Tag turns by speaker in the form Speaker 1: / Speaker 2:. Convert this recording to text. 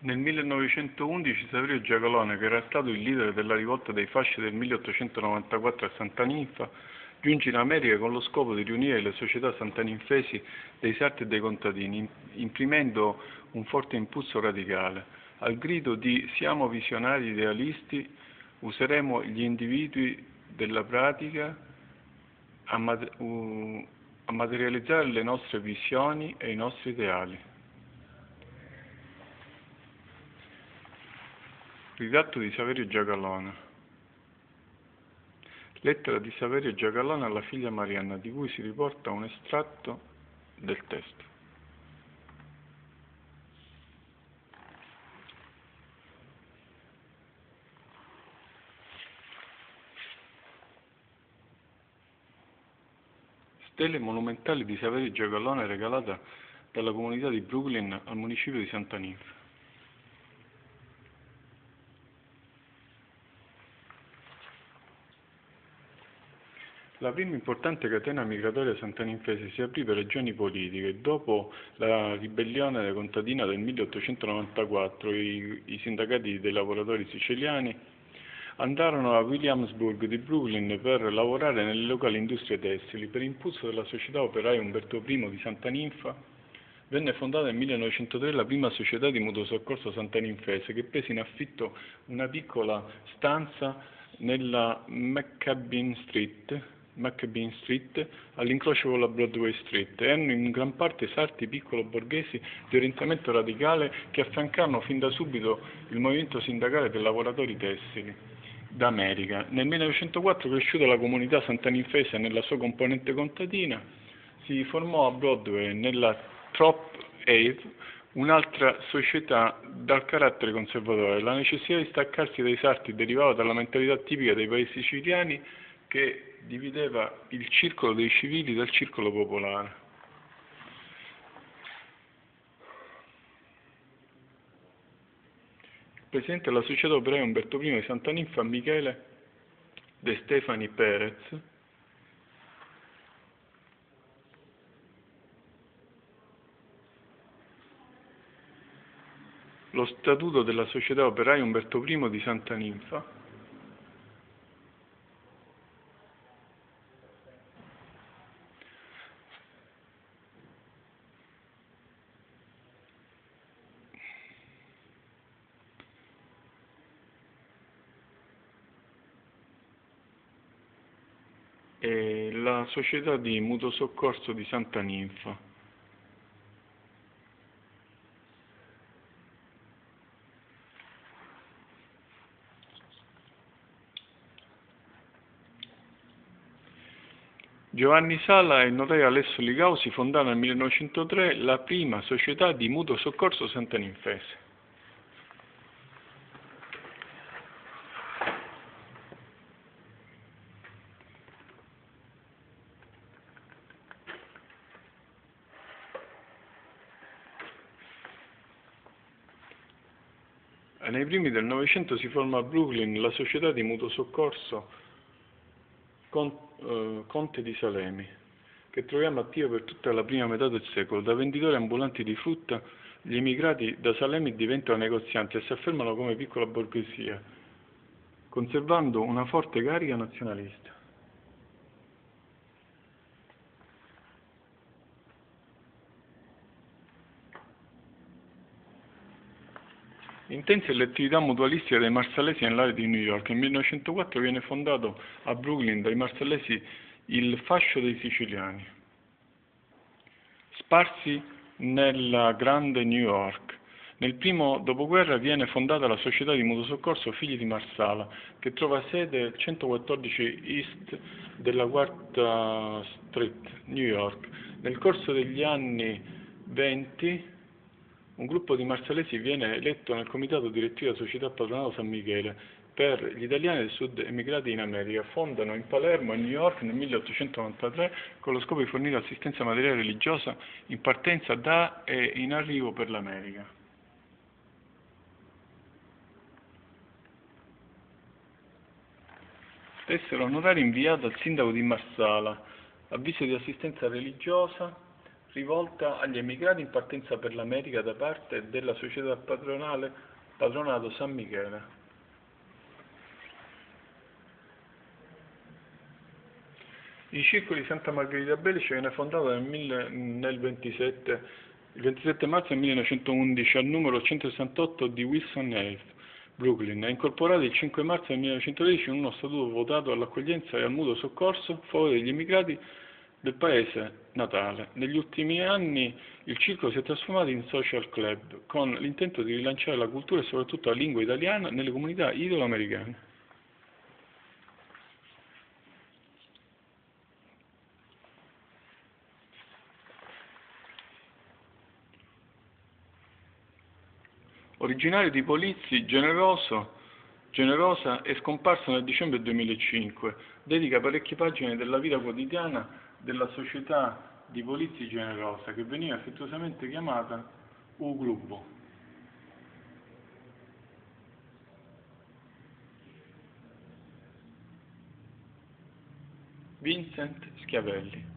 Speaker 1: Nel 1911 Saverio Giacalone, che era stato il leader della rivolta dei fasci del 1894 a Santa Ninfa, giunge in America con lo scopo di riunire le società santaninfesi dei sarti e dei contadini, imprimendo un forte impulso radicale. Al grido di "Siamo visionari idealisti, useremo gli individui della pratica a materializzare le nostre visioni e i nostri ideali". Ritratto di Saverio Giacalone. Lettera di Saverio Giacalone alla figlia Marianna, di cui si riporta un estratto del testo. Stele monumentali di Saverio Giacalone regalata dalla comunità di Brooklyn al municipio di Santa Ninfa. La prima importante catena migratoria santaninfese si aprì per ragioni politiche. Dopo la ribellione contadina del 1894, i sindacati dei lavoratori siciliani andarono a Williamsburg di Brooklyn per lavorare nelle locali industrie tessili. Per impulso della società operaia Umberto I di Santa Ninfa, venne fondata nel 1903 la prima società di mutuo soccorso santaninfese, che prese in affitto una piccola stanza nella McCabean Street, all'incrocio con la Broadway Street. Erano in gran parte sarti piccolo-borghesi di orientamento radicale che affiancarono fin da subito il movimento sindacale dei lavoratori tessili d'America. Nel 1904, cresciuta la comunità santaninfese nella sua componente contadina, si formò a Broadway, nella Trop Ave, un'altra società dal carattere conservatore. La necessità di staccarsi dai sarti derivava dalla mentalità tipica dei paesi siciliani, che divideva il circolo dei civili dal circolo popolare. Il presidente della società operaia Umberto I di Santa Ninfa, Michele De Stefani Perez, lo statuto della società operaia Umberto I di Santa Ninfa, e la società di mutuo soccorso di Santa Ninfa. Giovanni Sala e il notaio Alessio Ligausi fondarono nel 1903 la prima società di mutuo soccorso santaninfese. Nei primi del Novecento si forma a Brooklyn la società di mutuo soccorso Conte di Salemi, che troviamo attiva per tutta la prima metà del secolo. Da venditori ambulanti di frutta, gli emigrati da Salemi diventano negozianti e si affermano come piccola borghesia, conservando una forte carica nazionalista. Intense le attività mutualistiche dei marsallesi nell'area di New York. Nel 1904 viene fondato a Brooklyn dai marsallesi il Fascio dei Siciliani, sparsi nella grande New York. Nel primo dopoguerra viene fondata la società di mutuo soccorso Figli di Marsala, che trova sede al 114 East della Quarta Street, New York. Nel corso degli anni 20 un gruppo di marsalesi viene eletto nel comitato direttivo della Società Patronato San Michele per gli italiani del sud emigrati in America. Fondano in Palermo e New York nel 1893 con lo scopo di fornire assistenza materiale religiosa in partenza da e in arrivo per l'America. Tessera onoraria inviata al sindaco di Marsala, avviso di assistenza religiosa rivolta agli emigrati in partenza per l'America da parte della società Patronato San Michele. Il Circolo di Santa Margherita Belice viene fondato il 27 marzo 1911 al numero 168 di Wilson Ave, Brooklyn. È incorporato il 5 marzo 1913 in uno statuto votato all'accoglienza e al mutuo soccorso a favore degli immigrati del paese natale. Negli ultimi anni il circolo si è trasformato in social club, con l'intento di rilanciare la cultura e soprattutto la lingua italiana nelle comunità italo-americane. Originario di Polizzi, generosa, è scomparso nel dicembre 2005. Dedica parecchie pagine della vita quotidiana della società di Polizzi Generosa, che veniva affettuosamente chiamata U Gruppo. Vincent Schiavelli.